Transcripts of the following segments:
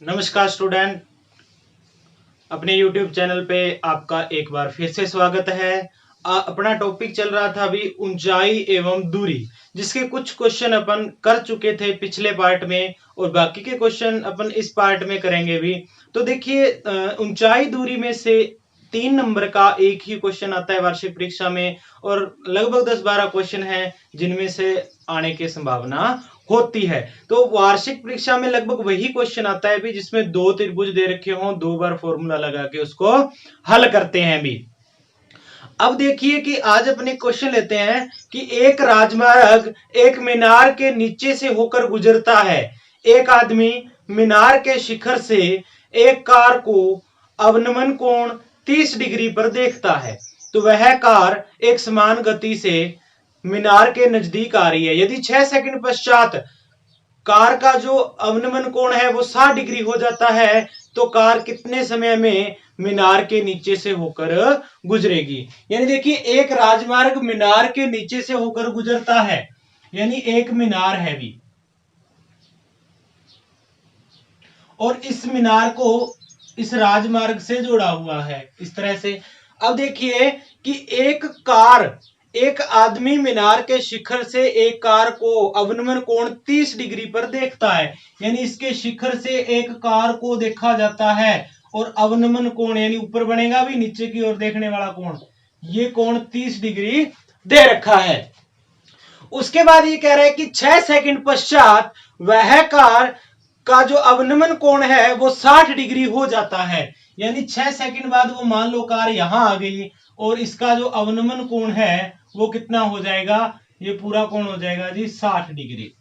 नमस्कार स्टूडेंट, अपने YouTube channel पे आपका एक बार फिर से स्वागत है। अपना टॉपिक चल रहा था अभी ऊंचाई एवं दूरी, जिसके कुछ क्वेश्चन अपन कर चुके थे पिछले पार्ट में और बाकी के क्वेश्चन अपन इस पार्ट में करेंगे भी। तो देखिए, ऊंचाई दूरी में से 3 नंबर का एक ही क्वेश्चन आता है वार्षिक परीक्षा में और लगभग 10-12 क्वेश्चन है जिनमें से आने की संभावना होती है। तो वार्षिक परीक्षा में लगभग वही क्वेश्चन आता है भी जिसमें 2 त्रिभुज दे रखे हों, 2 बार फॉर्मूला लगा के उसको हल करते हैं भी। अब देखिए कि आज अपने क्वेश्चन लेते हैं कि एक राजमार्ग एक मीनार के नीचे से होकर गुजरता है। एक आदमी मीनार के शिखर से एक कार को अवनमन कोण 30 डिग्री पर देखता है, तो वह कार एक समान गति से मीनार के नजदीक आ रही है। यदि 6 सेकंड पश्चात कार का जो अवनमन कोण है वो 60 डिग्री हो जाता है, तो कार कितने समय में मीनार के नीचे से होकर गुजरेगी। यानी देखिए, एक राजमार्ग मीनार के नीचे से होकर गुजरता है, यानी एक मीनार है भी, और इस मीनार को इस राजमार्ग से जोड़ा हुआ है इस तरह से। अब देखिए कि एक आदमी मीनार के शिखर से एक कार को अवनमन कोण 30 डिग्री पर देखता है, यानी इसके शिखर से एक कार को देखा जाता है और अवनमन कोण यानी ऊपर बनेगा भी नीचे की ओर देखने वाला कोण, ये कोण 30 डिग्री दे रखा है। उसके बाद ये कह रहा है कि 6 सेकंड पश्चात वह कार का जो अवनमन कोण है वो 60 डिग्री हो जाता है, यानी 6 सेकंड बाद वो मान लो कार यहां आ गई और इसका जो अवनमन कोण है वो कितना हो जाएगा, ये पूरा कोण हो जाएगा जी 60 डिग्री।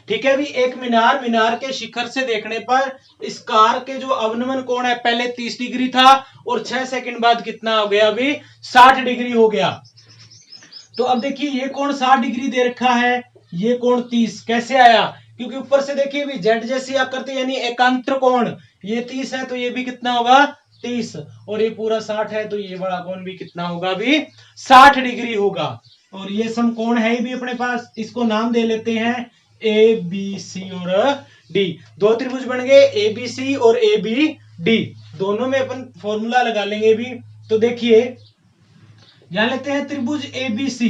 ठीक है भी, एक मीनार के शिखर से देखने पर इस कार के जो अवनमन कोण है पहले 30 डिग्री था और 6 सेकंड बाद कितना हो गया, अभी 60 डिग्री हो गया। तो अब देखिए ये कोण 60 डिग्री दे रखा है, ये कोण 30 कैसे आया, क्योंकि ऊपर से देखिए भी जेड जैसी आकृति यानी एकांतर कोण, ये 30 है तो ये भी कितना होगा 30, और ये पूरा 60 है तो ये बड़ा कोण भी कितना होगा, भी 60 डिग्री होगा। और ये समकोण है ही भी अपने पास, इसको नाम दे लेते हैं ए बी सी और डी। दो त्रिभुज बन गए ए बी सी और ए बी डी, दोनों में अपन फॉर्मूला लगा लेंगे भी। तो देखिए यहां लेते हैं त्रिभुज एबीसी,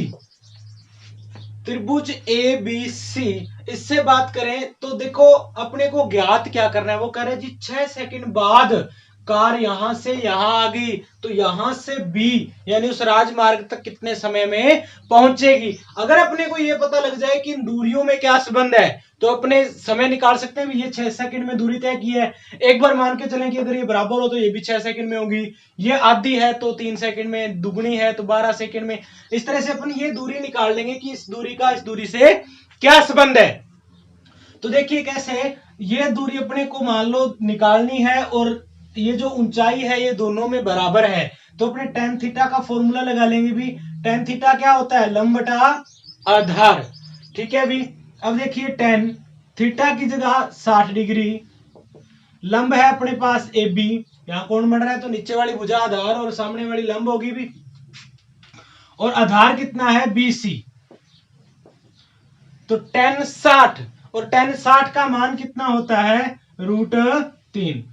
त्रिभुज एबीसी, इससे बात करें तो देखो अपने को ज्ञात क्या करना है, वो कह रहे जी 6 सेकंड बाद कार यहां से यहां आ गई तो यहां से बी यानी उस राजमार्ग तक कितने समय में पहुंचेगी। अगर अपने को यह पता लग जाए कि इन दूरियों में क्या संबंध है तो अपने समय निकाल सकते हैं। ये 6 सेकंड में दूरी तय की है, एक बार मान के चलें कि अगर ये बराबर हो तो ये भी 6 सेकंड में होगी, ये आधी है तो 3 सेकंड में, दुगनी है तो 12 सेकंड में। इस तरह से अपन ये दूरी निकाल लेंगे कि इस दूरी का इस दूरी से क्या संबंध है। तो देखिए कैसे, ये दूरी अपने को मान लो निकालनी है और ये जो ऊंचाई है ये दोनों में बराबर है, तो अपने tan थीटा का फॉर्मूला लगा लेंगे भी। tan थीटा क्या होता है, लंब बटा आधार। ठीक है भी, अब देखिए tan थीटा की जगह 60 डिग्री, लंब है अपने पास ए बी, यहां कोण बन रहा है तो नीचे वाली भुजा आधार और सामने वाली लंब होगी भी, और आधार कितना है बी सी, तो tan 60 और tan 60 का मान कितना होता है √3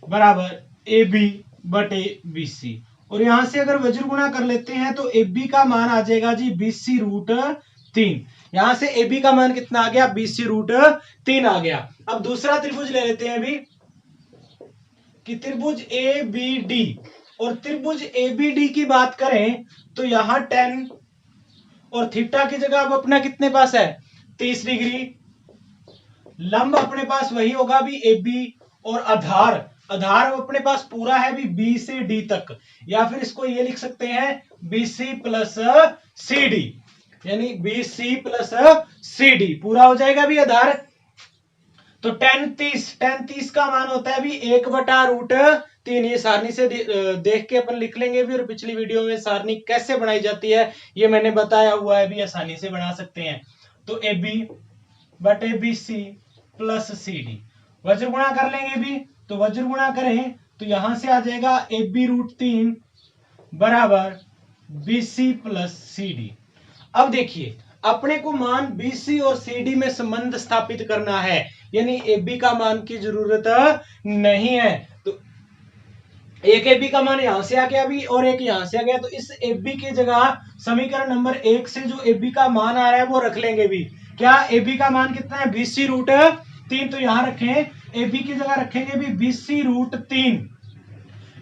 बराबर ए बी बटे बी सी। और यहां से अगर वज्र गुणा कर लेते हैं तो ए बी का मान आ जाएगा जी BC √3, यहां से ए बी का मान कितना आ गया BC √3 आ गया। अब दूसरा त्रिभुज ले लेते हैं अभी कि त्रिभुज ए बी डी, और त्रिभुज ए बी डी की बात करें तो यहां tan और थीटा की जगह अब अपना कितने पास है 30 डिग्री, लंब अपने पास वही होगा भी ए बी, और आधार आधार अपने पास पूरा है भी बी से डी तक, या फिर इसको ये लिख सकते हैं BC प्लस सी डी, यानी BC प्लस सी डी पूरा हो जाएगा भी आधार। तो tan 30 का मान होता है भी 1/√3, ये सारणी से देख के अपन लिख लेंगे भी, और पिछली वीडियो में सारणी कैसे बनाई जाती है ये मैंने बताया हुआ है भी, आसानी से बना सकते हैं। तो ए बी बटे B C plus C D, वज्र गुणा कर लेंगे भी, तो वज्र गुणा करें तो यहां से आ जाएगा ए बी √3 बराबर B C plus C D. अब देखिए अपने को मान BC और CD में संबंध स्थापित करना है, यानी AB का मान की जरूरत नहीं है। तो एक AB का मान यहां से आ गया अभी और एक यहां से आ गया, तो इस AB की जगह समीकरण नंबर 1 से जो AB का मान आ रहा है वो रख लेंगे भी। क्या AB का मान कितना है? BC√3। तो यहां रखें AB की जगह रखेंगे भी BC√3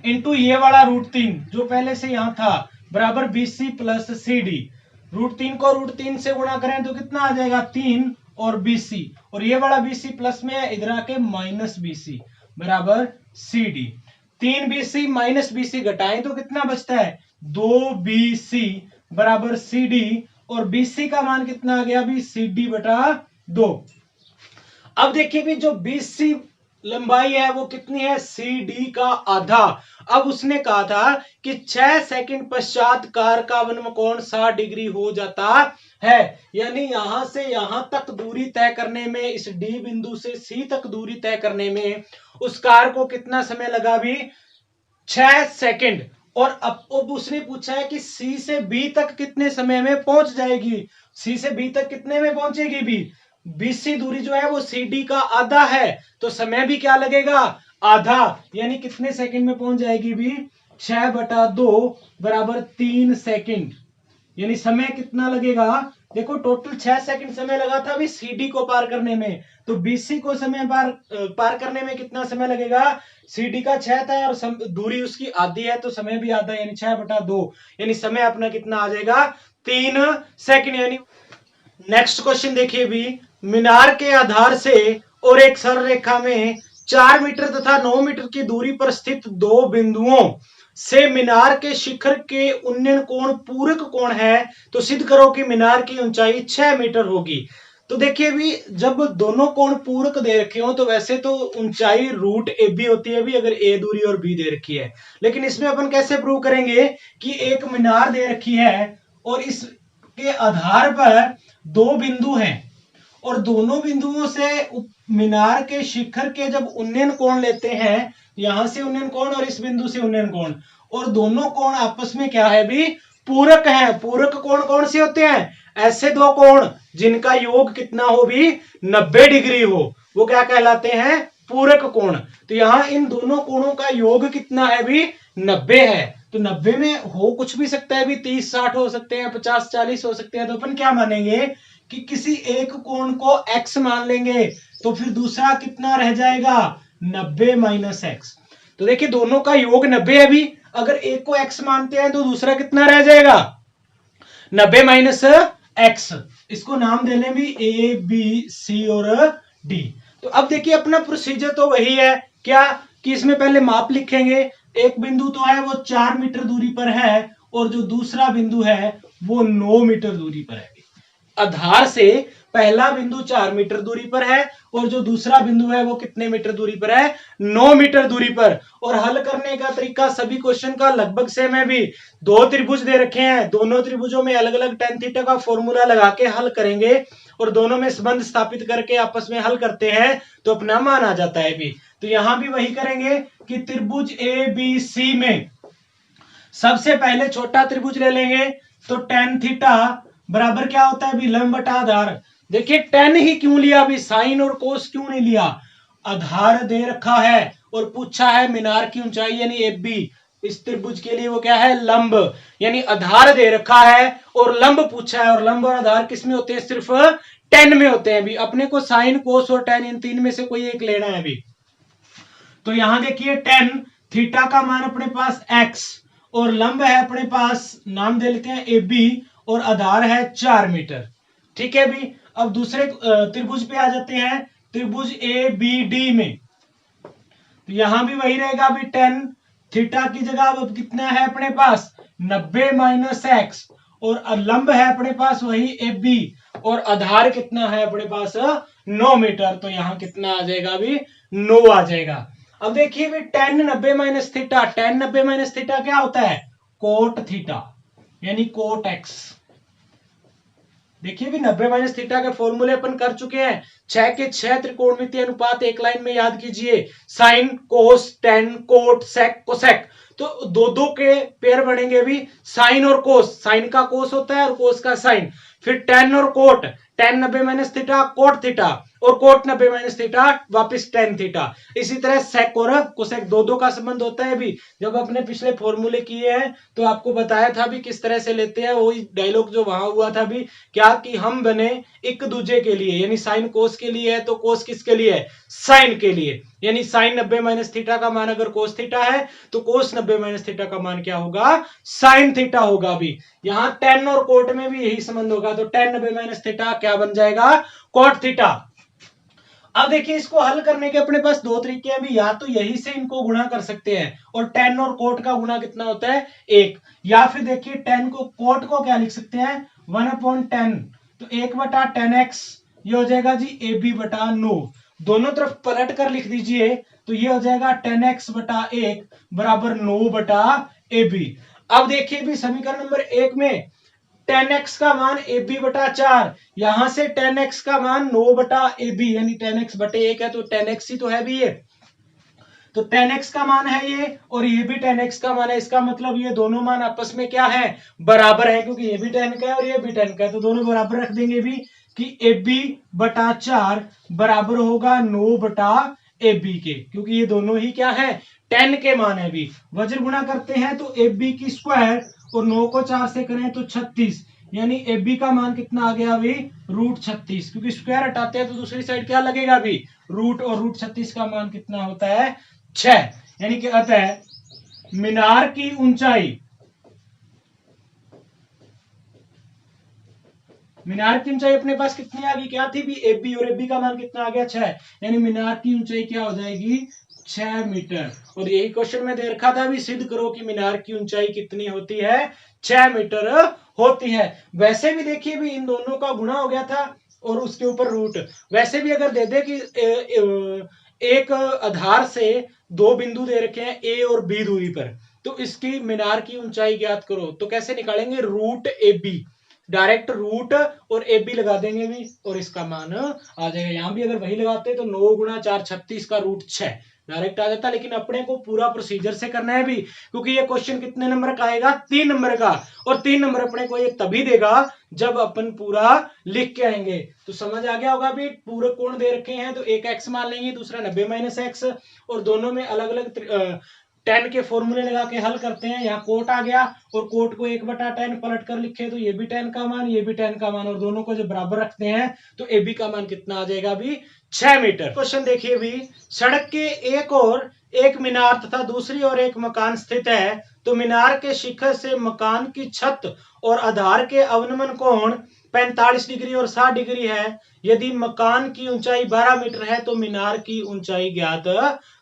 इंटू ये वाला √3 जो पहले से यहां था बराबर BC प्लस CD। √3 को √3 से गुणा करें तो कितना आ जाएगा? 3 और BC, और ये वाला BC प्लस में है, इधर आके माइनस BC बराबर CD। 3BC माइनस BC घटाएं तो कितना बचता है? 2BC बराबर CD, और BC का मान कितना आ गया अभी? CD बटा 2। अब देखिए भी जो BC लंबाई है वो कितनी है? CD का आधा। अब उसने कहा था कि 6 सेकंड पश्चात कार का वक्रकोण 60 डिग्री हो जाता है, यानी यहां से यहां तक दूरी तय करने में, इस D बिंदु से C तक दूरी तय करने में उस कार को कितना समय लगा भी? 6 सेकंड। और अब उसने पूछा है कि C से B तक कितने समय में पहुंच जाएगी? C से B तक कितने में पहुंचेगी भी? BC दूरी जो है वो CD का आधा है, तो समय भी क्या लगेगा? आधा, यानी कितने सेकंड में पहुंच जाएगी भी? 6 बटा 2 बराबर 3 सेकंड। यानी समय कितना लगेगा? देखो टोटल 6 सेकंड समय लगा था अभी CD को पार करने में, तो BC को समय पार करने में कितना समय लगेगा? CD का 6 था और दूरी उसकी आधी है तो समय भी आधा, यानी 6 बटा 2, यानी समय अपना कितना आ जाएगा? 3 सेकंड। यानी नेक्स्ट क्वेश्चन देखिए भी, मीनार के आधार से और एक सरल रेखा में 4 मीटर तथा 9 मीटर की दूरी पर स्थित दो बिंदुओं से मीनार के शिखर के उन्नयन कोण पूरक कोण है, तो सिद्ध करो कि मीनार की ऊंचाई 6 मीटर होगी। तो देखिए भी जब दोनों कोण पूरक दे रखे हो तो वैसे तो ऊंचाई √AB होती है भी, अगर A दूरी और B दे रखी है, लेकिन इसमें अपन कैसे प्रूव करेंगे कि एक मीनार दे रखी है और इसके आधार पर दो बिंदु हैं और दोनों बिंदुओं से मीनार के शिखर के जब उन्नयन कोण लेते हैं, यहां से उन्नयन कोण और इस बिंदु से उन्नयन कोण, और दोनों कोण आपस में क्या है भी? पूरक है। पूरक कोण कौन से होते हैं? ऐसे दो कोण जिनका योग कितना हो भी? 90 डिग्री हो, वो क्या कहलाते हैं? पूरक कोण। तो यहां इन दोनों कोणों का योग कितना है भी? 90 है। तो 90 में हो कुछ भी सकता है भी, 30-60 हो सकते हैं, 50-40 हो सकते हैं, तो अपन क्या मानेंगे कि किसी एक कोण को x मान लेंगे, तो फिर दूसरा कितना रह जाएगा? 90 माइनस x। तो देखिए दोनों का योग 90 है भी, अगर एक को x मानते हैं तो दूसरा कितना रह जाएगा? 90 माइनस x। इसको नाम दे लें भी A, B, C और D। तो अब देखिए अपना प्रोसीजर तो वही है, क्या कि इसमें पहले माप लिखेंगे। एक बिंदु तो है वो 4 मीटर दूरी पर है और जो दूसरा बिंदु है वो 9 मीटर दूरी पर है। आधार से पहला बिंदु 4 मीटर दूरी पर है और जो दूसरा बिंदु है वो कितने मीटर दूरी पर है? 9 मीटर दूरी पर। और हल करने का तरीका सभी क्वेश्चन का लगभग सेम है भी। दो त्रिभुज दे रखे हैं, दोनों त्रिभुजों में अलग अलग tan थीटा का फॉर्मूला लगा के हल करेंगे और दोनों में संबंध स्थापित करके आपस में हल करते हैं तो अपना मान आ जाता है भी। तो यहां भी वही करेंगे कि त्रिभुज ABC में सबसे पहले छोटा त्रिभुज ले लेंगे, तो tan थीटा बराबर क्या होता है भी? लंब बटा आधार। देखिए tan ही क्यों लिया भी, साइन और कोस क्यों नहीं लिया? आधार दे रखा है और पूछा है मीनार की ऊंचाई यानी AB, इस त्रिभुज के लिए वो क्या है? लंब, यानी आधार दे रखा है और लंब पूछा है, और लंब और आधार किस में होते हैं? सिर्फ tan में होते हैं भी। अपने को साइन कोस और tan इन तीन में से कोई एक लेना है भी। तो यहां देखिए tan थीटा का मान अपने पास x और लंब है अपने पास, नाम दे लेते हैं AB, और आधार है 4 मीटर। ठीक है भी। अब दूसरे त्रिभुज पे आ जाते हैं, त्रिभुज ABD में। तो यहां भी वही रहेगा भी, tan थीटा की जगह अब कितना है अपने पास? 90 माइनस x, और लंब है अपने पास वही AB, और आधार कितना है अपने पास? 9 मीटर। तो यहां कितना आ जाएगा भी? 9 आ जाएगा। अब देखिए भी tan 90 minus theta, tan 90 minus theta क्या होता है? कोट थीटा, यानी कोट x। देखिए भी 90 माइनस थीटा के फॉर्मूले अपन कर चुके हैं। 6 के 6 त्रिकोणमितीय अनुपात एक लाइन में याद कीजिए, sine cos tan cot sec cosec. तो दो दो के पेयर बनेंगे भी, साइन और कोस, साइन का कोस होता है और कोस का साइन, फिर tan और cot, tan 90 minus theta cot theta, और कोट 90 माइनस थीटा वापिस tan थीटा। इसी तरह सेक और कोसेक दो दो का संबंध होता है भी। जब अपने पिछले फॉर्मूले किए हैं तो आपको बताया था भी किस तरह से लेते हैं, वही डायलॉग जो वहां हुआ था भी क्या कि हम बने एक दूजे के लिए, यानी साइन कोस के लिए है तो कोस किसके लिए है, साइन के लिए, यानी साइन 90 माइनस थीटा का मान अगर कोस थीटा है तो कोस 90 माइनस थीटा का मान क्या होगा, साइन थीटा होगा भी। यहां टेन और कोट में भी यही संबंध होगा, तो टेन 90 माइनस थीटा क्या बन जाएगा, कोट थीटा। अब देखिए इसको हल करने के अपने पास दो तरीके हैं भी, या तो यही से इनको गुणा कर सकते हैं और टेन और कोट का गुणा कितना होता है, एक, या फिर देखिए टेन को कोट को क्या लिख सकते हैं, 1/10, तो 1/10x, ये हो जाएगा जी ए बी बटा 9, दोनों तरफ पलट कर लिख दीजिए तो ये हो जाएगा 10x/1 बराबर 9/ab। अब देखिए भी समीकरण नंबर 1 में 10x का मान ab/4, यहां से 10x का मान 9/ab, यानी 10x बटे 1 है तो 10x ही तो है भी ये, तो 10x का मान है ये और ये भी 10x का मान है, इसका मतलब ये दोनों मान आपस में क्या है, बराबर है, क्योंकि ये भी 10 का है और ये भी 10 का है, तो दोनों बराबर रख देंगे भी कि ab/4 बराबर होगा 9/ab के, क्योंकि ये दोनों ही क्या है, 10 के मान है भी। वज्र गुणा करते हैं तो ab की स्क्वायर और 9 को 4 से करें तो 36, यानी ab का मान कितना आ गया अभी, √36, क्योंकि स्क्वायर हटाते हैं तो दूसरी साइड क्या लगेगा अभी, रूट, और √36 का मान कितना होता है, 6, यानी कि अतः मीनार की ऊंचाई, मीनार की ऊंचाई अपने पास कितनी आ गई, क्या थी भी, AB और AB का मान कितना आ गया, 6, यानी मीनार की ऊंचाई क्या हो जाएगी, 6 मीटर। और यही क्वेश्चन में दे रखा था भी, सिद्ध करो कि मीनार की ऊंचाई कितनी होती है, 6 मीटर होती है। वैसे भी देखिए भी इन दोनों का गुणा हो गया था और उसके ऊपर रूट, वैसे भी अगर दे दे कि एक आधार से दो बिंदु दे रखे हैं ए और बी दूरी पर, तो इसकी मीनार की ऊंचाई ज्ञात करो, तो कैसे निकालेंगे, √AB, डायरेक्ट रूट और ए बी लगा देंगे भी और इसका मान आ जाएगा। यहां भी अगर वही लगाते तो 9 × 4 36 का √6 डायरेक्ट आ जाता, लेकिन अपने को पूरा प्रोसीजर से करना है भी, क्योंकि ये क्वेश्चन कितने नंबर का आएगा, 3 नंबर का, और 3 नंबर अपने को ये तभी देगा जब अपन पूरा लिख के आएंगे। तो समझ आ गया होगा भी, पूरे कोण दे रखे हैं तो एक x मान लेंगे, दूसरा 90 - x, और दोनों में अलग अलग 10 के फॉर्मूले लगा के हल करते हैं। यहाँ कोट आ गया और कोट को 1/10 पलट कर लिखे तो ये भी 10 का मान, ये भी 10 का मान, और दोनों को जब बराबर रखते हैं तो ए बी का मान कितना आ जाएगा भी, 6 मीटर। क्वेश्चन देखिए भी, सड़क के एक और एक मीनार तथा दूसरी ओर एक मकान स्थित है, तो मीनार के शिखर से मकान की छत और आधार के अवनमन कोण 45 डिग्री और 60 डिग्री है। यदि मकान की ऊंचाई 12 मीटर है तो मीनार की ऊंचाई ज्ञात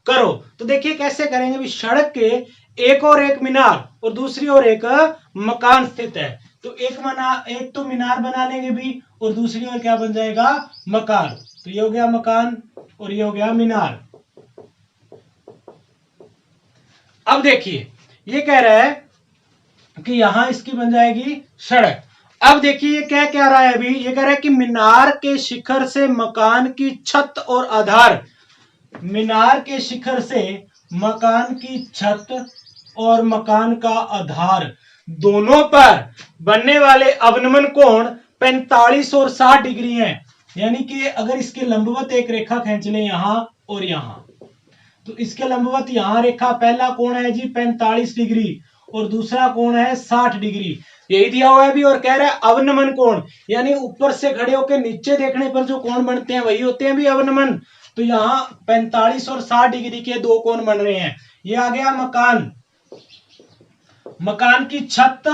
करो। तो देखिए कैसे करेंगे भी, सड़क के एक और एक मीनार और दूसरी ओर एक मकान स्थित है, तो एक तो मीनार बना लेंगे भी और दूसरी ओर क्या बन जाएगा, मकान, तो ये हो गया मकान और ये हो गया मीनार। अब देखिए ये कह रहा है कि यहां इसकी बन जाएगी सड़क। अब देखिए ये क्या कह रहा है अभी, ये कह रहा है कि मीनार के शिखर से मकान की छत और आधार, मीनार के शिखर से मकान की छत और मकान का आधार दोनों पर बनने वाले अवनमन कोण 45 और 60 डिग्री हैं। यानी कि अगर इसके लंबवत एक रेखा खींच लें यहां और यहां, तो इसके लंबवत यहां रेखा, पहला कोण है जी 45 डिग्री और दूसरा कोण है 60 डिग्री, यही दिया हुआ है भी। और कह रहा है अवनमन कोण, यानी ऊपर से खड़े होकर नीचे देखने पर जो कोण बनते हैं वही होते हैं भी अवनमन। तो यहाँ 45 और 60 डिग्री के दो कोण बन रहे हैं। ये आ गया मकान, मकान की छत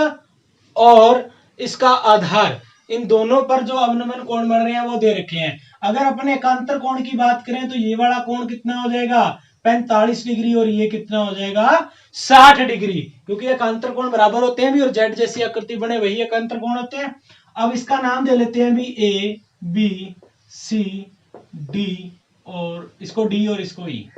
और इसका आधार, इन दोनों पर जो अवनमन कोण बन रहे हैं वो दे रखे हैं। अगर अपने एकांतर कोण की बात करें तो ये वाला कोण कितना हो जाएगा, 45 डिग्री, और ये कितना हो जाएगा, 60 डिग्री, क्योंकि एकांतर कोण बराबर होते हैं भी और जेड जैसी आकृति बने वही एकांतर कोण होते हैं। अब इसका नाम दे लेते हैं भी ए बी सी डी, और इसको डी और इसको ई।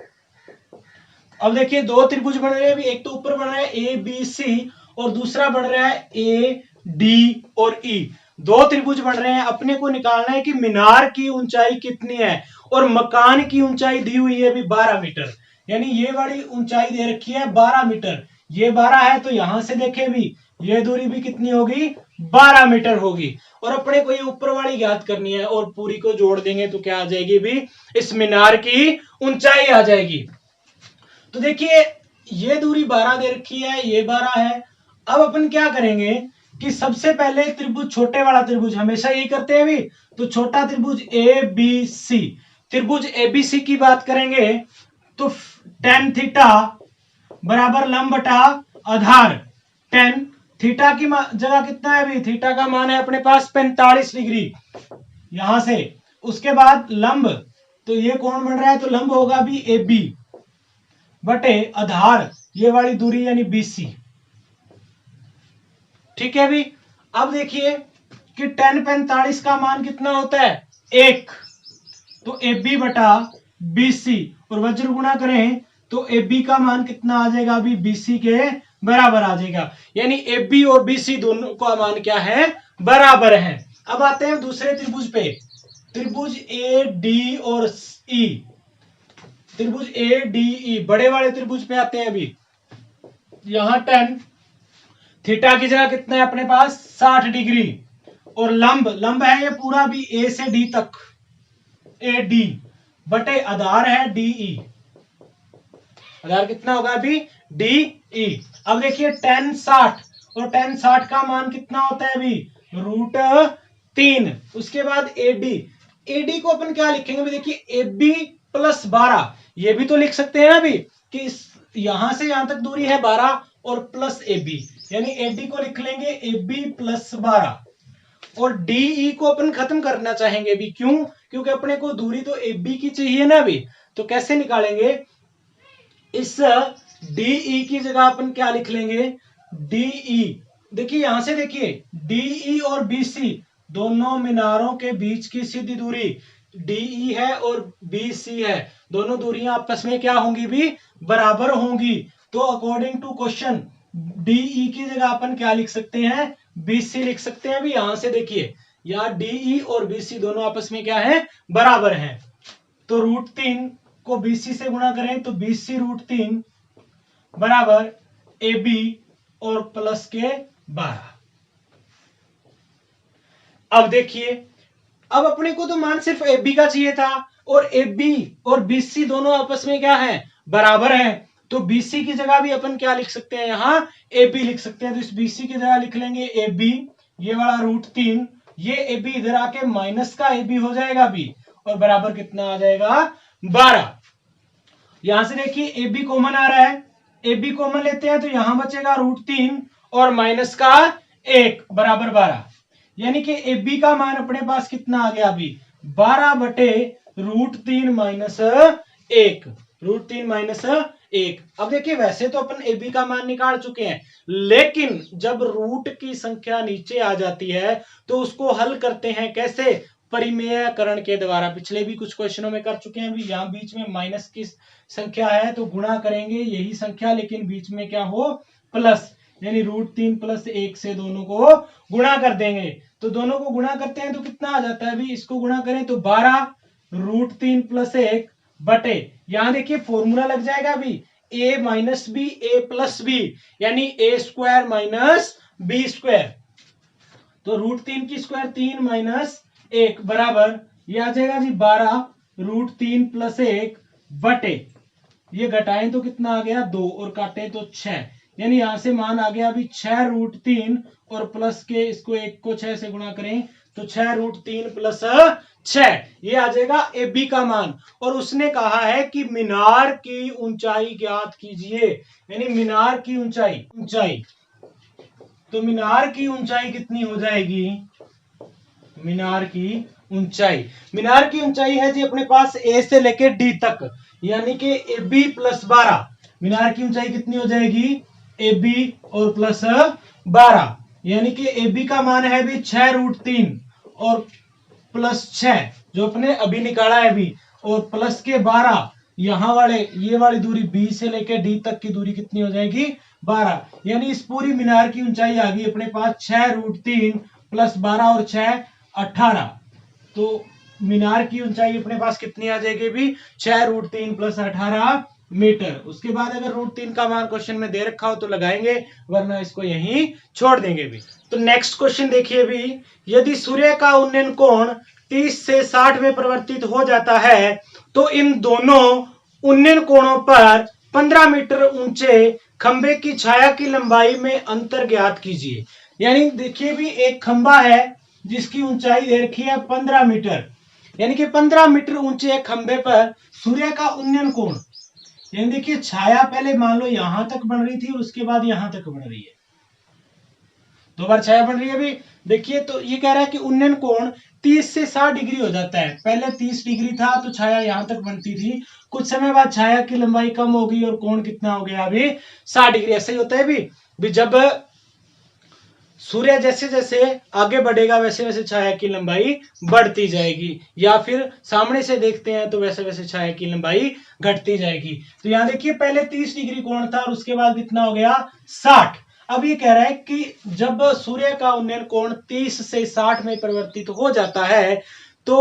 अब देखिए दो त्रिभुज बन रहे हैं भी, एक तो ऊपर बन रहा है ए बी सी और दूसरा बन रहा है ए डी और ई, दो त्रिभुज बन रहे हैं। अपने को निकालना है कि मीनार की ऊंचाई कितनी है, और मकान की ऊंचाई दी हुई है भी 12 मीटर, यानी ये वाली ऊंचाई दे रखी है 12 मीटर, ये 12 है तो यहां से देखे भी ये दूरी भी कितनी होगी, 12 मीटर होगी। और अपने को ये ऊपर वाली ज्ञात करनी है और पूरी को जोड़ देंगे तो क्या आ जाएगी भी, इस मीनार की ऊंचाई आ जाएगी। तो देखिए ये दूरी 12 दे रखी है, ये 12 है। अब अपन क्या करेंगे कि सबसे पहले त्रिभुज, छोटे वाला त्रिभुज, हमेशा यही करते हैं भी, तो छोटा त्रिभुज ए बी सी, त्रिभुज एबीसी की बात करेंगे तो tan थीटा बराबर लंब बटा आधार। tan थीटा की जगह कितना है अभी, थीटा का मान है अपने पास 45 डिग्री यहां से। उसके बाद लंब, तो ये कौन बन रहा है, तो लंब होगा भी ए बी बटे आधार ये वाली दूरी यानी बीसी। ठीक है भी। अब देखिए कि tan 45 का मान कितना होता है, 1, तो ए बी बटा बीसी, और वज्र गुणा करें तो ए बी का मान कितना आ जाएगा अभी, बीसी के बराबर आ जाएगा। यानी ए बी और बीसी दोनों का मान क्या है, बराबर है। अब आते हैं दूसरे त्रिभुज पे, त्रिभुज ए डी और ई, त्रिभुज ए डी ई, बड़े वाले त्रिभुज पे आते हैं अभी। यहां tan थीटा की जगह कितना है अपने पास, 60 डिग्री, और लंब, लंब है ये पूरा भी ए से डी तक, ए डी बटे आधार है डीई, आधार कितना होगा अभी, डीई। अब देखिए tan 60, और tan 60 का मान कितना होता है अभी, √3। उसके बाद एडी, एडी को अपन क्या लिखेंगे, देखिए ए बी प्लस 12, ये भी तो लिख सकते हैं अभी कि यहां से यहां तक दूरी है 12 और प्लस ए बी, यानी एडी को लिख लेंगे ए बी प्लस 12, और डीई को अपन खत्म करना चाहेंगे भी, क्यों, क्योंकि अपने को दूरी तो ए बी की चाहिए ना अभी। तो कैसे निकालेंगे, इस डीई की जगह अपन क्या लिख लेंगे, डीई, देखिए यहां से देखिए डीई और बीसी दोनों मीनारों के बीच की सीधी दूरी डीई है और बीसी है, दोनों दूरियां आपस में क्या होंगी भी, बराबर होंगी। तो अकॉर्डिंग टू क्वेश्चन डीई की जगह अपन क्या लिख सकते हैं, बीसी लिख सकते हैं भी। यहां से देखिए यहाँ डीई और बीसी दोनों आपस में क्या है, बराबर हैं। तो √3 को बीसी से गुणा करें तो बीसी √3 बराबर ए बी और प्लस के 12। अब देखिए, अब अपने को तो मान सिर्फ ए बी का चाहिए था, और ए बी और बीसी दोनों आपस में क्या है, बराबर है। तो बीसी की जगह भी अपन क्या लिख सकते हैं, यहां ए बी लिख सकते हैं। तो इस बीसी की जगह लिख लेंगे ए बी, ये वाला √3, ये ए बी इधर आके माइनस का ए बी हो जाएगा बी, और बराबर कितना आ जाएगा, 12। यहां से देखिए ए बी कॉमन आ रहा है, ए बी कॉमन लेते हैं तो यहां बचेगा √3 और माइनस का 1 बराबर 12, यानी कि ए बी का मान अपने पास कितना आ गया अभी, 12 बटे √3 माइनस 1, √3 माइनस 1। अब देखिए वैसे तो अपन ए बी का मान निकाल चुके हैं, लेकिन जब रूट की संख्या नीचे आ जाती है तो उसको हल करते हैं कैसे, परिमेयकरण के द्वारा। पिछले भी कुछ क्वेश्चनों में कर चुके हैं भी, यहाँ बीच में माइनस की संख्या है तो गुणा करेंगे यही संख्या, लेकिन बीच में क्या हो, प्लस, यानी √3 प्लस 1 से दोनों को गुणा कर देंगे। तो दोनों को गुणा करते हैं तो कितना आ जाता है अभी, इसको गुणा करें तो 12 √3 प्लस 1 बटे, यहां देखिए फॉर्मूला लग जाएगा अभी, a minus B A plus B, यानी a square minus B square. तो √3 की स्क्वायर 3 माइनस 1 बराबर, ये आ जाएगा जी 12 √3 प्लस 1 बटे, ये घटाएं तो कितना आ गया 2 और काटे तो 6, यानी यहां से मान आ गया अभी 6 √3 और प्लस के इसको 1 को 6 से गुणा करें तो 6 √3 प्लस 6, ये आ जाएगा ए बी का मान। और उसने कहा है कि मीनार की ऊंचाई ज्ञात कीजिए, यानी मीनार की ऊंचाई, तो मीनार की ऊंचाई कितनी हो जाएगी, मीनार की ऊंचाई है जी अपने पास ए से लेके डी तक, यानी कि ए बी प्लस 12, मीनार की ऊंचाई कितनी हो जाएगी, ए बी और प्लस 12, यानी कि ए बी का मान है भी 6 √3 और प्लस 6 जो अपने अभी निकाला है अभी, और प्लस के 12, यहां वाले ये वाली दूरी बी से लेके डी तक की दूरी कितनी हो जाएगी, 12, यानी इस पूरी मीनार की ऊंचाई आ गई अपने पास 6 √3 प्लस 12 और 6 18। तो मीनार की ऊंचाई अपने पास कितनी आ जाएगी भी, 6 √3 प्लस 18 मीटर। उसके बाद अगर √3 का मान क्वेश्चन में दे रखा हो तो लगाएंगे, वरना इसको यहीं छोड़ देंगे भी। तो नेक्स्ट क्वेश्चन देखिए भी, यदि सूर्य का उन्नयन कोण 30 से 60 में परिवर्तित हो जाता है तो इन दोनों उन्नयन कोणों पर 15 मीटर ऊंचे खंबे की छाया की लंबाई में अंतर ज्ञात कीजिए। यानी देखिए भी एक खंबा है जिसकी ऊंचाई दे रखी है 15 मीटर, यानी कि 15 मीटर ऊंचे खंबे पर सूर्य का उन्नयन कोण, यानी देखिए छाया पहले मान लो यहां तक बन रही थी और उसके बाद यहां तक बन रही है, दो बार छाया बन रही है अभी। देखिए तो ये कह रहा है कि उन्नयन कोण 30 से 60 डिग्री हो जाता है। पहले 30 डिग्री था तो छाया यहां तक बनती थी, कुछ समय बाद छाया की लंबाई कम होगी और कोण कितना हो गया अभी 60 डिग्री। ऐसे ही होता है भी जब सूर्य जैसे जैसे आगे बढ़ेगा वैसे वैसे छाया की लंबाई बढ़ती जाएगी, या फिर सामने से देखते हैं तो वैसे वैसे छाया की लंबाई घटती जाएगी। तो यहां देखिए पहले 30 डिग्री कोण था और उसके बाद कितना हो गया 60। अब ये कह रहा है कि जब सूर्य का उन्नयन कोण 30 से 60 में परिवर्तित हो जाता है तो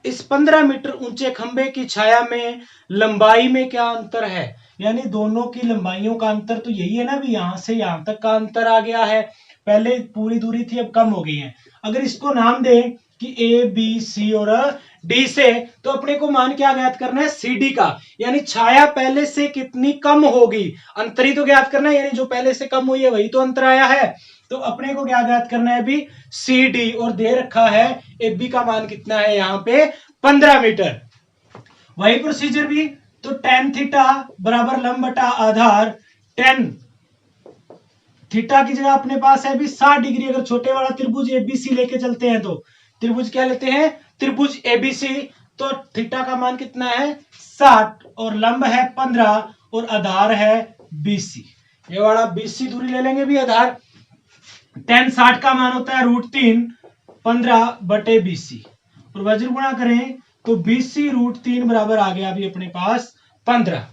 इस 15 मीटर ऊंचे खंबे की छाया में लंबाई में क्या अंतर है, यानी दोनों की लंबाइयों का अंतर तो यही है ना भी, यहां से यहां तक का अंतर आ गया है, पहले पूरी दूरी थी अब कम हो गई है। अगर इसको नाम दें कि ए बी सी और डी से, तो अपने को मान क्या ज्ञात करना है सी डी का, यानी छाया पहले से कितनी कम होगी, अंतर ही तो ज्ञात करना है, यानी जो पहले से कम हुई है वही तो अंतर आया है। तो अपने को क्या ज्ञात करना है अभी सी डी, और दे रखा है ए बी का मान कितना है यहाँ पे 15 मीटर। वही प्रोसीजर भी, तो tan थीटा बराबर लंब बटा आधार tan थीटा की जगह अपने पास है भी 60 डिग्री। अगर छोटे वाला त्रिभुज एबीसी लेके चलते हैं तो त्रिभुज क्या लेते हैं त्रिभुज एबीसी, तो थीटा का मान कितना है 60 और लंब है 15 और आधार है बीसी। ये वाला बीसी दूरी ले लेंगे भी आधार। tan 60 का मान होता है √3 15 बटे बीसी, और वज्र गुणा करें तो बीसी √3 बराबर आ गया अभी अपने पास 15।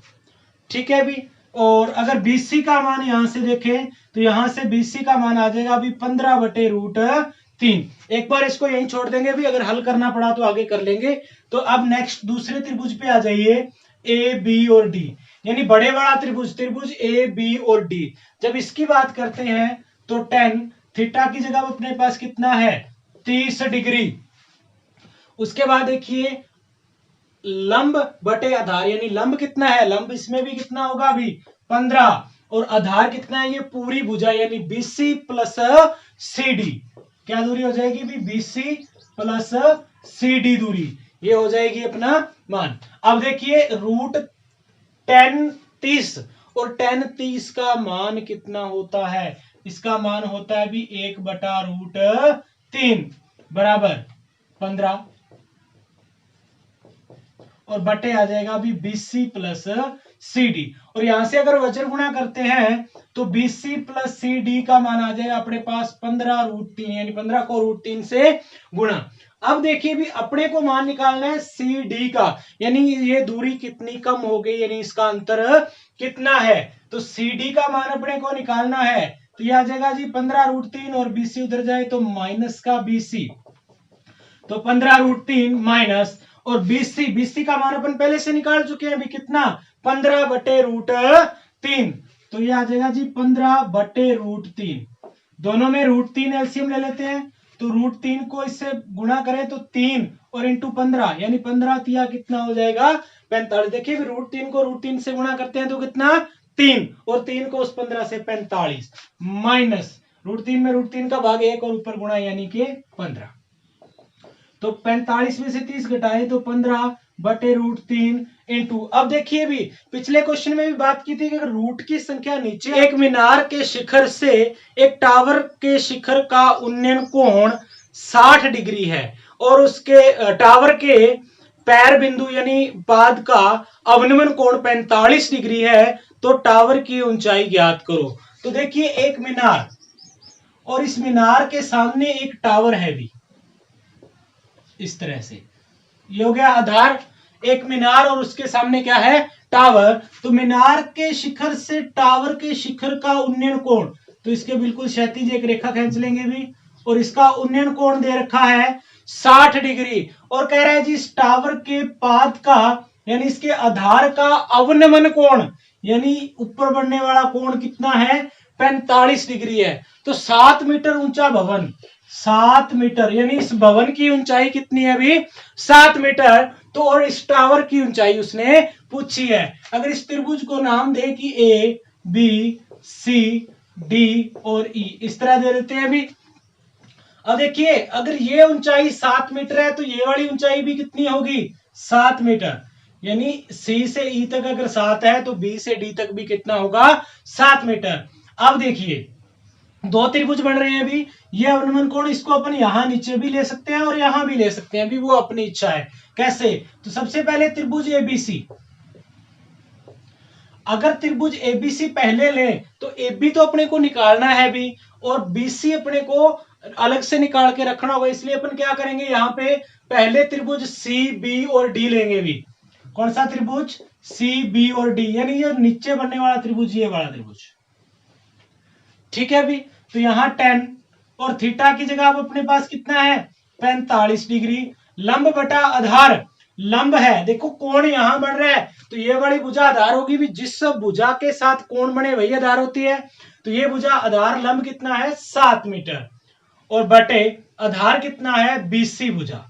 ठीक है अभी, और अगर बीसी का मान यहां से देखें तो यहां से बीसी का मान आ जाएगा अभी 15 बटे √3। एक बार इसको यहीं छोड़ देंगे भी, अगर हल करना पड़ा तो आगे कर लेंगे। तो अब नेक्स्ट दूसरे त्रिभुज पे आ जाइए ए बी और डी, यानी बड़े वाला त्रिभुज त्रिभुज ए बी और डी। जब इसकी बात करते हैं तो tan थीटा की जगह अपने पास कितना है 30 डिग्री। उसके बाद देखिए लंब बटे आधार, यानी लंब कितना है, लंब इसमें भी कितना होगा अभी 15, और आधार कितना है ये पूरी भुजा यानी बीसी प्लस सी डी। क्या दूरी हो जाएगी भी बीसी प्लस सी डी दूरी, ये हो जाएगी अपना मान। अब देखिए √tan 30 और tan 30 का मान कितना होता है, इसका मान होता है भी 1 बटा √3 बराबर 15, और बटे आ जाएगा अभी बीसी प्लस सी डी। और यहां से अगर वज्र गुणा करते हैं तो बीसी प्लस सी डी का मान आ जाएगा अपने पास 15 √3, यानी 15 को √3 से गुणा। अब देखिए भी अपने को मान निकालना है सी डी का, यानी ये दूरी कितनी कम हो गई, यानी इसका अंतर कितना है। तो सी डी का मान अपने को निकालना है तो ये आ जाएगा जी 15 √3, और बीसी उधर जाए तो माइनस का बीसी, तो 15 √3 माइनस, और बीसी बीसी का मान अपन पहले से निकाल चुके हैं अभी कितना 15 बटे √3, तो ये आ जाएगा जी 15 बटे √3। दोनों में √3 एलसीएम ले लेते हैं, तो √3 को इससे गुणा करें तो 3 और इंटू 15, यानी 15 तिया कितना हो जाएगा 45। देखिए √3 को √3 से गुणा करते हैं तो कितना 3, और 3 को उस 15 से 45, माइनस √3 में √3 का भाग 1 और ऊपर गुणा यानी कि 15। तो 45 में से 30 घटाए तो 15 बटे √3 इंटू। अब देखिए भी पिछले क्वेश्चन में भी बात की थी कि अगर रूट की संख्या नीचे, एक मीनार के शिखर से एक टावर के शिखर का उन्नयन कोण 60 डिग्री है और उसके टावर के पैर बिंदु यानी पाद का अवनमन कोण 45 डिग्री है, तो टावर की ऊंचाई ज्ञात करो। तो देखिए एक मीनार और इस मीनार के सामने एक टावर है भी, इस तरह से ये हो गया आधार, एक मीनार और उसके सामने क्या है टावर। तो मीनार के शिखर से टावर के शिखर का उन्नयन कोण, तो इसके बिल्कुल क्षैतिज एक रेखा खींच लेंगे भी, और इसका उन्नयन कोण दे रखा है 60 डिग्री, और कह रहा है जी इस टावर के पाद का यानी इसके आधार का अवनमन कोण यानी ऊपर बढ़ने वाला कोण कितना है, 45 डिग्री है। तो 7 मीटर ऊंचा भवन, 7 मीटर यानी इस भवन की ऊंचाई कितनी है अभी, 7 मीटर। तो और इस टावर की ऊंचाई उसने पूछी है। अगर इस त्रिभुज को नाम दे कि ए बी सी डी और ई, इस तरह दे देते हैं अभी। अब देखिए अगर ये ऊंचाई 7 मीटर है तो ये वाली ऊंचाई भी कितनी होगी, 7 मीटर। यानी सी से ई तक अगर 7 है तो बी से डी तक भी कितना होगा, 7 मीटर। अब देखिए दो त्रिभुज बन रहे हैं अभी, ये अवनमन कोण इसको अपन यहां नीचे भी ले सकते हैं और यहां भी ले सकते हैं, अभी वो अपनी इच्छा है कैसे। तो सबसे पहले त्रिभुज एबीसी, अगर त्रिभुज एबीसी पहले लें तो एबी तो अपने को निकालना है भी और बीसी अपने को अलग से निकाल के रखना होगा, इसलिए अपन क्या करेंगे यहाँ पे पहले त्रिभुज सी बी और डी लेंगे भी। कौन सा त्रिभुज, सी बी और डी, यानी ये नीचे बनने वाला त्रिभुज, ये वाला त्रिभुज, ठीक है अभी। तो यहाँ 10 और थीटा की जगह अब अपने पास कितना है, 45 डिग्री। लंब बटा आधार, लंब है, देखो कोण यहां बन रहा है तो ये वाली भुजा आधार होगी भी, जिस भुजा के साथ कोण बने वही आधार होती है। तो ये भुजा आधार लंब कितना है, 7 मीटर और बटे आधार कितना है, बीसी भुजा,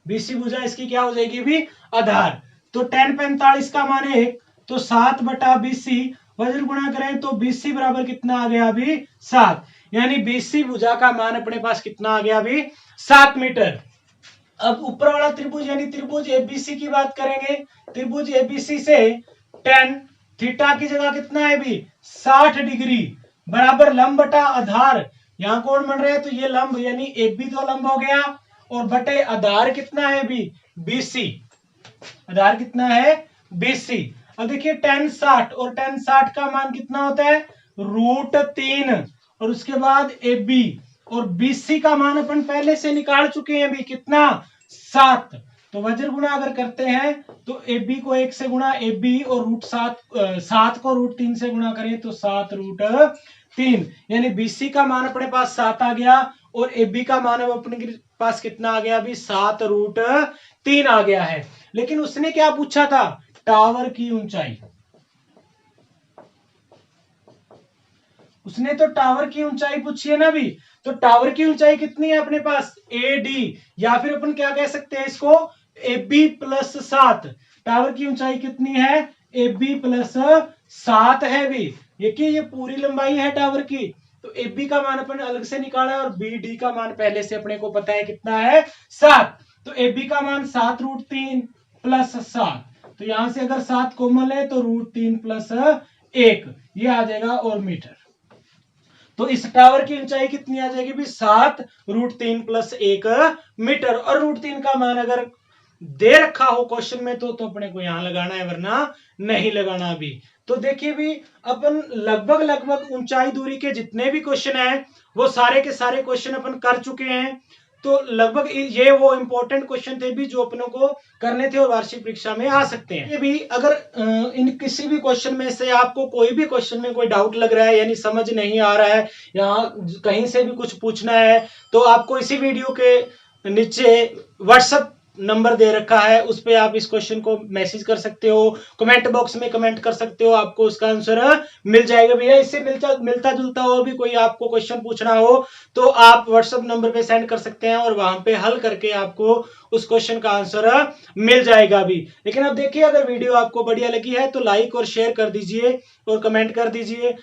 बीसी भुजा इसकी क्या हो जाएगी भी, आधार। तो 10 45 का मान 1, तो 7 बटा बीसी, वज्र गुणा करें तो बीसी बराबर कितना आ गया अभी, 7। यानी बीसी भुजा का मान अपने पास कितना आ गया अभी, 7 मीटर। अब ऊपर वाला त्रिभुज यानी त्रिभुज एबीसी की बात करेंगे। त्रिभुज एबीसी से 10 थीटा की जगह कितना है भी, 60 डिग्री बराबर लंब बटा आधार, यहां कौन बन रहा है तो ये लंब यानी एबी तो लंब हो गया और बटे आधार कितना है भी, बीसी, आधार कितना है, बीसी। अब देखिए 10 60 और 10 60 का मान कितना होता है, √3 और उसके बाद AB और BC का मान अपन पहले से निकाल चुके हैं अभी कितना, 7। तो वज्र गुणा अगर करते हैं तो AB को 1 से गुणा AB और √7 को √3 से गुणा करें तो 7√3, यानी BC का मान अपने पास 7 आ गया और AB का मान अब अपने पास कितना आ गया अभी, 7√3 आ गया है। लेकिन उसने क्या पूछा था, टावर की ऊंचाई, उसने तो टावर की ऊंचाई पूछी है ना अभी। तो टावर की ऊंचाई कितनी है अपने पास, AD, या फिर अपन क्या कह सकते हैं इसको, AB प्लस 7। टावर की ऊंचाई कितनी है, AB प्लस 7 है भी। ये पूरी लंबाई है टावर की। तो AB का मान अपन अलग से निकाला और BD का मान पहले से अपने को पता है कितना है, 7। तो AB का मान 7√3 प्लस 7, तो यहां से अगर 7 कोमल है तो √3 प्लस 1 ये आ जाएगा और मीटर। तो इस टावर की ऊंचाई कितनी आ जाएगी भी, 7√3 प्लस 1 मीटर। और √3 का मान अगर दे रखा हो क्वेश्चन में तो अपने को यहां लगाना है, वरना नहीं लगाना भी। तो देखिए भी अपन लगभग ऊंचाई दूरी के जितने भी क्वेश्चन है वो सारे के सारे क्वेश्चन अपन कर चुके हैं। तो लगभग ये वो इंपॉर्टेंट क्वेश्चन थे भी जो अपनों को करने थे और वार्षिक परीक्षा में आ सकते हैं। ये भी अगर इन किसी भी क्वेश्चन में से आपको कोई भी क्वेश्चन में कोई डाउट लग रहा है यानी समझ नहीं आ रहा है या कहीं से भी कुछ पूछना है तो आपको इसी वीडियो के नीचे व्हाट्सएप नंबर दे रखा है, उस पे आप इस क्वेश्चन को मैसेज कर सकते हो, कमेंट बॉक्स में कमेंट कर सकते हो, आपको उसका आंसर मिल जाएगा भैया। इससे मिलता जुलता हो भी कोई आपको क्वेश्चन पूछना हो तो आप व्हाट्सएप नंबर पे सेंड कर सकते हैं और वहां पे हल करके आपको उस क्वेश्चन का आंसर मिल जाएगा भी। लेकिन अब देखिए अगर वीडियो आपको बढ़िया लगी है तो लाइक और शेयर कर दीजिए और कमेंट कर दीजिए।